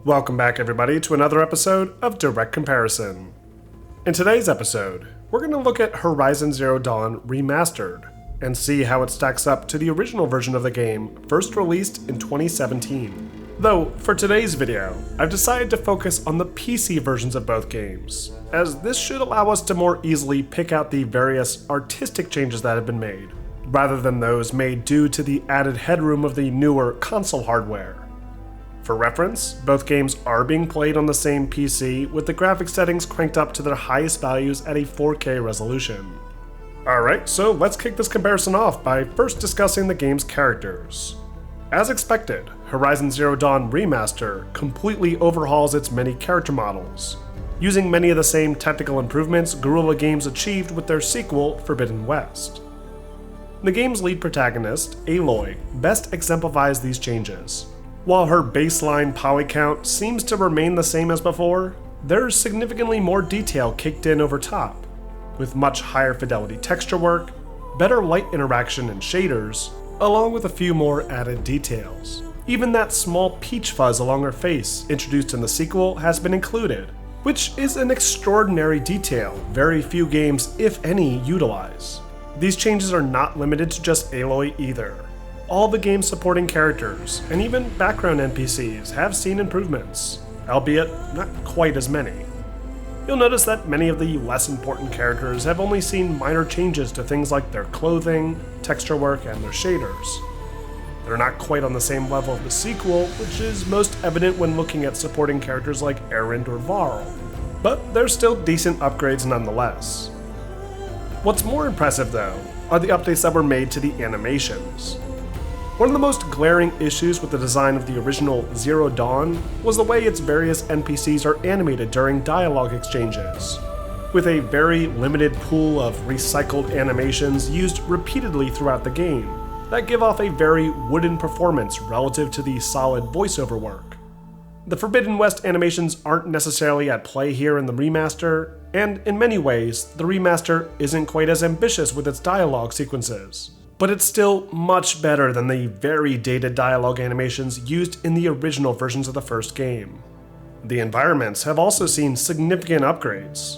Welcome back everybody to another episode of Direct Comparison. In today's episode, we're going to look at Horizon Zero Dawn Remastered and see how it stacks up to the original version of the game first released in 2017. Though, for today's video, I've decided to focus on the PC versions of both games, as this should allow us to more easily pick out the various artistic changes that have been made, rather than those made due to the added headroom of the newer console hardware. For reference, both games are being played on the same PC with the graphics settings cranked up to their highest values at a 4K resolution. Alright, so let's kick this comparison off by first discussing the game's characters. As expected, Horizon Zero Dawn Remaster completely overhauls its many character models, using many of the same technical improvements Guerrilla Games achieved with their sequel, Forbidden West. The game's lead protagonist, Aloy, best exemplifies these changes. While her baseline poly count seems to remain the same as before, there's significantly more detail kicked in over top, with much higher fidelity texture work, better light interaction and shaders, along with a few more added details. Even that small peach fuzz along her face introduced in the sequel has been included, which is an extraordinary detail very few games, if any, utilize. These changes are not limited to just Aloy either. All the game's supporting characters, and even background NPCs, have seen improvements, albeit not quite as many. You'll notice that many of the less important characters have only seen minor changes to things like their clothing, texture work, and their shaders. They're not quite on the same level of the sequel, which is most evident when looking at supporting characters like Erend or Varl, but they're still decent upgrades nonetheless. What's more impressive though, are the updates that were made to the animations. One of the most glaring issues with the design of the original Zero Dawn was the way its various NPCs are animated during dialogue exchanges, with a very limited pool of recycled animations used repeatedly throughout the game that give off a very wooden performance relative to the solid voiceover work. The Forbidden West animations aren't necessarily at play here in the remaster, and in many ways, the remaster isn't quite as ambitious with its dialogue sequences. But it's still much better than the very dated dialogue animations used in the original versions of the first game. The environments have also seen significant upgrades.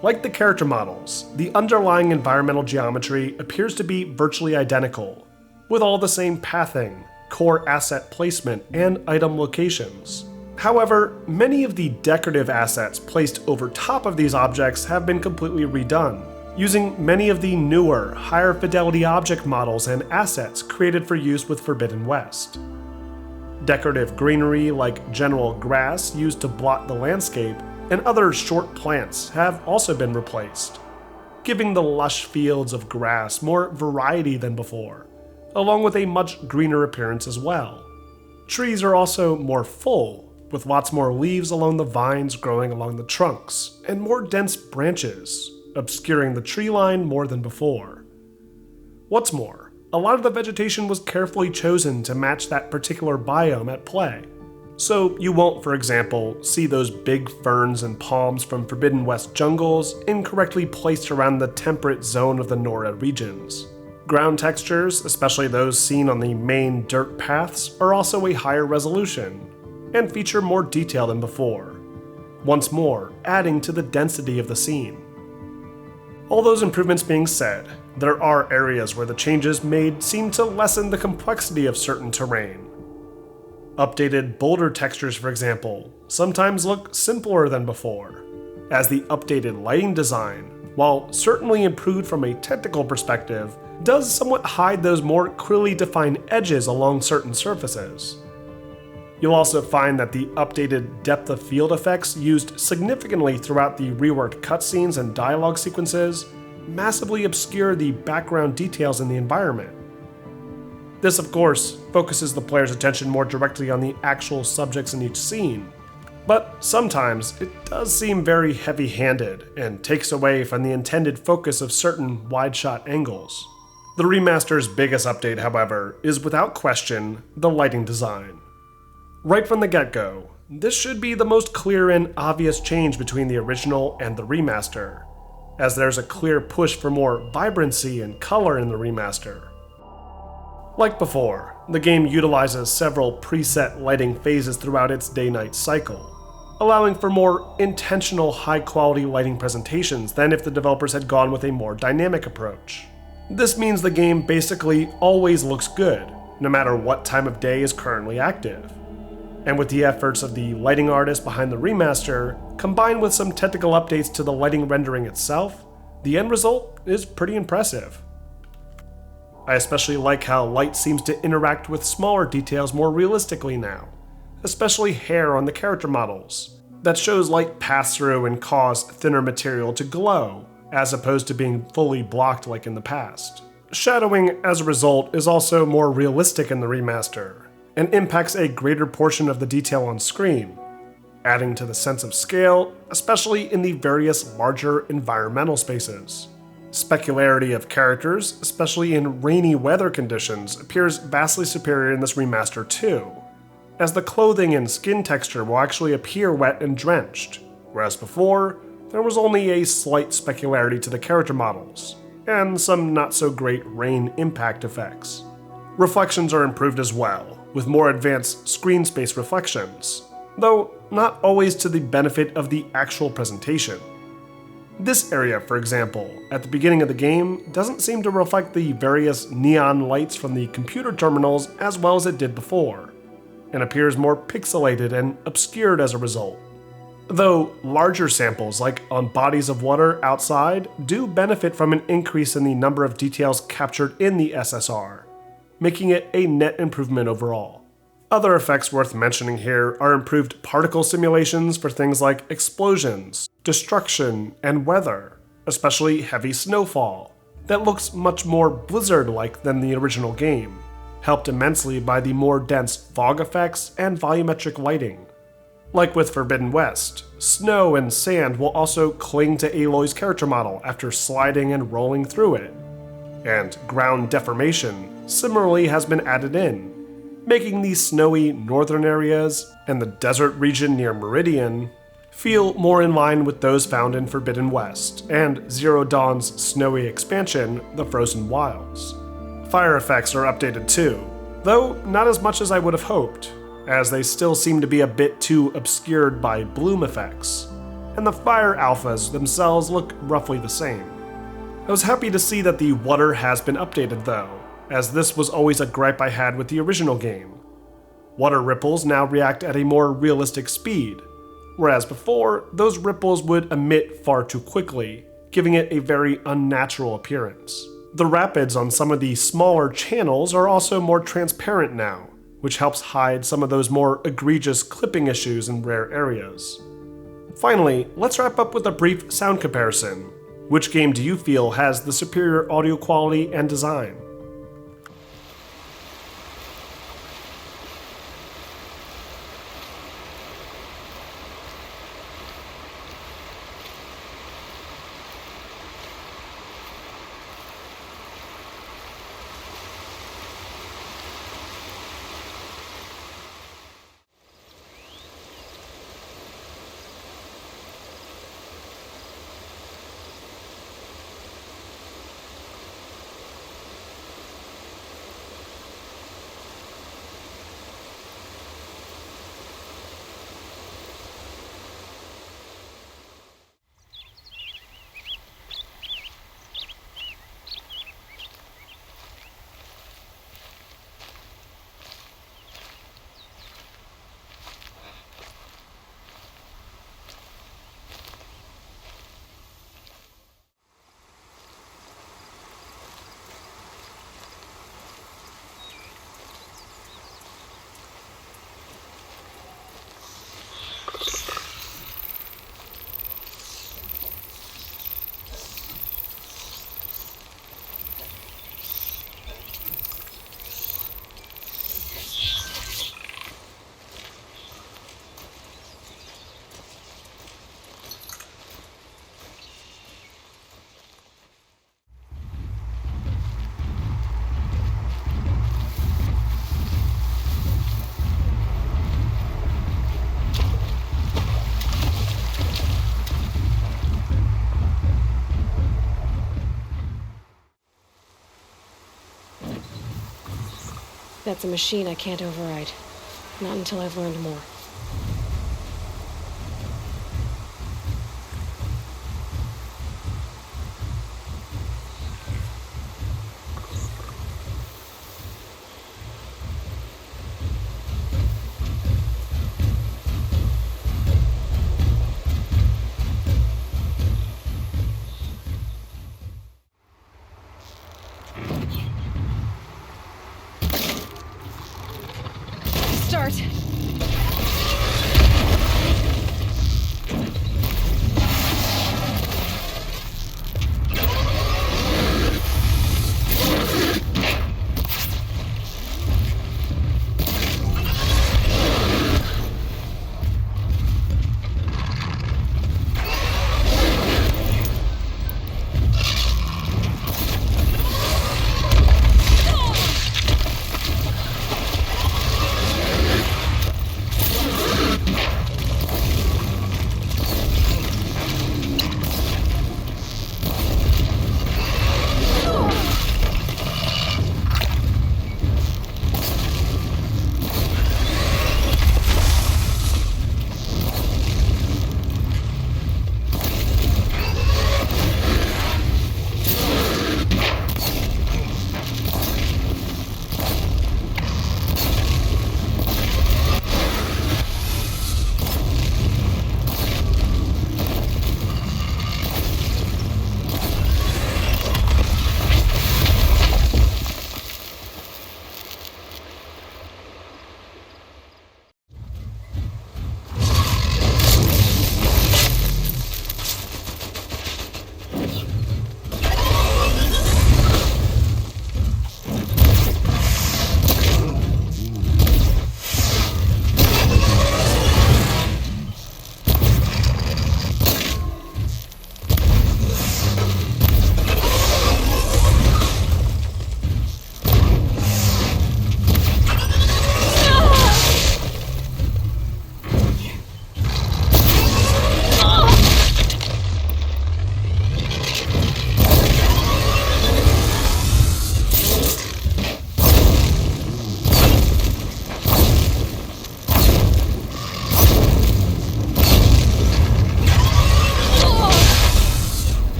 Like the character models, the underlying environmental geometry appears to be virtually identical, with all the same pathing, core asset placement, and item locations. However, many of the decorative assets placed over top of these objects have been completely redone, using many of the newer, higher fidelity object models and assets created for use with Forbidden West. Decorative greenery like general grass used to blot the landscape and other short plants have also been replaced, giving the lush fields of grass more variety than before, along with a much greener appearance as well. Trees are also more full, with lots more leaves along the vines growing along the trunks, and more dense branches, obscuring the tree line more than before. What's more, a lot of the vegetation was carefully chosen to match that particular biome at play. So you won't, for example, see those big ferns and palms from Forbidden West jungles incorrectly placed around the temperate zone of the Nora regions. Ground textures, especially those seen on the main dirt paths, are also a higher resolution, and feature more detail than before, once more adding to the density of the scene. All those improvements being said, there are areas where the changes made seem to lessen the complexity of certain terrain. Updated boulder textures, for example, sometimes look simpler than before, as the updated lighting design, while certainly improved from a technical perspective, does somewhat hide those more clearly defined edges along certain surfaces. You'll also find that the updated depth of field effects used significantly throughout the reworked cutscenes and dialogue sequences massively obscure the background details in the environment. This, of course, focuses the player's attention more directly on the actual subjects in each scene, but sometimes it does seem very heavy-handed and takes away from the intended focus of certain wide-shot angles. The remaster's biggest update, however, is without question the lighting design. Right from the get-go, this should be the most clear and obvious change between the original and the remaster, as there's a clear push for more vibrancy and color in the remaster. Like before, The game utilizes several preset lighting phases throughout its day-night cycle, allowing for more intentional high-quality lighting presentations than if the developers had gone with a more dynamic approach. This means the game basically always looks good, no matter what time of day is currently active. And with the efforts of the lighting artist behind the remaster, combined with some technical updates to the lighting rendering itself, the end result is pretty impressive. I especially like how light seems to interact with smaller details more realistically now, especially hair on the character models, that shows light pass through and cause thinner material to glow, as opposed to being fully blocked like in the past. Shadowing, as a result, is also more realistic in the remaster, and impacts a greater portion of the detail on screen, adding to the sense of scale, especially in the various larger environmental spaces. Specularity of characters, especially in rainy weather conditions, appears vastly superior in this remaster too, as the clothing and skin texture will actually appear wet and drenched, whereas before, there was only a slight specularity to the character models, and some not-so-great rain impact effects. Reflections are improved as well, with more advanced screen space reflections, though not always to the benefit of the actual presentation. This area, for example, at the beginning of the game, doesn't seem to reflect the various neon lights from the computer terminals as well as it did before, and appears more pixelated and obscured as a result. Though larger samples, like on bodies of water outside, do benefit from an increase in the number of details captured in the SSR, making it a net improvement overall. Other effects worth mentioning here are improved particle simulations for things like explosions, destruction, and weather, especially heavy snowfall, that looks much more Blizzard-like than the original game, helped immensely by the more dense fog effects and volumetric lighting. Like with Forbidden West, snow and sand will also cling to Aloy's character model after sliding and rolling through it, and ground deformation similarly has been added in, making the snowy northern areas and the desert region near Meridian feel more in line with those found in Forbidden West and Zero Dawn's snowy expansion, the Frozen Wilds. Fire effects are updated too, though not as much as I would have hoped, as they still seem to be a bit too obscured by bloom effects, and the fire alphas themselves look roughly the same. I was happy to see that the water has been updated though, as this was always a gripe I had with the original game. Water ripples now react at a more realistic speed, whereas before, those ripples would emit far too quickly, giving it a very unnatural appearance. The rapids on some of the smaller channels are also more transparent now, which helps hide some of those more egregious clipping issues in rare areas. Finally, let's wrap up with a brief sound comparison. Which game do you feel has the superior audio quality and design? That's a machine I can't override. Not until I've learned more. Start.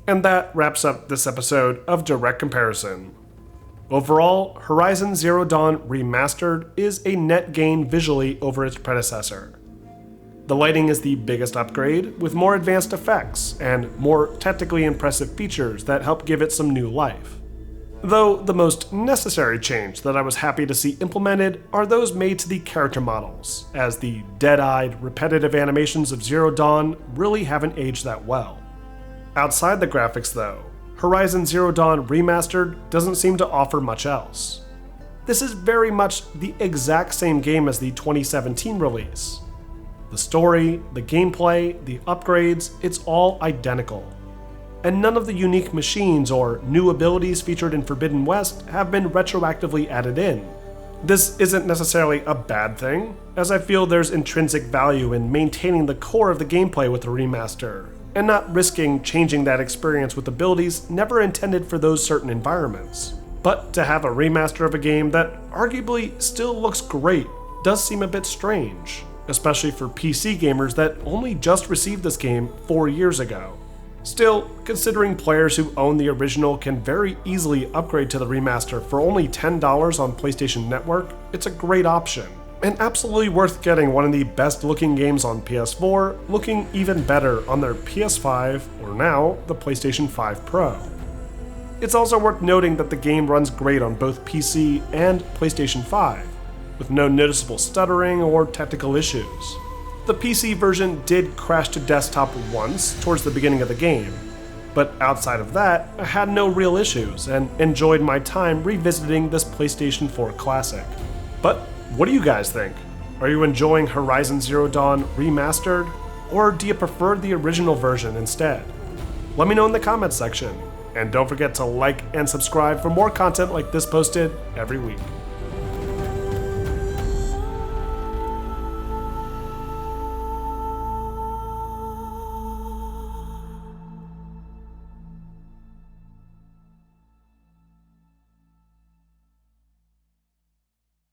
And that wraps up this episode of Direct Comparison. Overall, Horizon Zero Dawn Remastered is a net gain visually over its predecessor. The lighting is the biggest upgrade, with more advanced effects and more technically impressive features that help give it some new life. Though the most necessary change that I was happy to see implemented are those made to the character models, as the dead-eyed, repetitive animations of Zero Dawn really haven't aged that well. Outside the graphics though, Horizon Zero Dawn Remastered doesn't seem to offer much else. This is very much the exact same game as the 2017 release. The story, the gameplay, the upgrades, it's all identical. And none of the unique machines or new abilities featured in Forbidden West have been retroactively added in. This isn't necessarily a bad thing, as I feel there's intrinsic value in maintaining the core of the gameplay with the remaster, and not risking changing that experience with abilities never intended for those certain environments. But to have a remaster of a game that arguably still looks great does seem a bit strange, especially for PC gamers that only just received this game 4 years ago. Still, considering players who own the original can very easily upgrade to the remaster for only $10 on PlayStation Network, it's a great option, and absolutely worth getting one of the best looking games on PS4 looking even better on their PS5 or now the PlayStation 5 Pro. It's also worth noting that the game runs great on both PC and PlayStation 5, with no noticeable stuttering or technical issues. The PC version did crash to desktop once towards the beginning of the game, but outside of that, I had no real issues and enjoyed my time revisiting this PlayStation 4 classic. But what do you guys think? Are you enjoying Horizon Zero Dawn Remastered, or do you prefer the original version instead? Let me know in the comments section, and don't forget to like and subscribe for more content like this posted every week.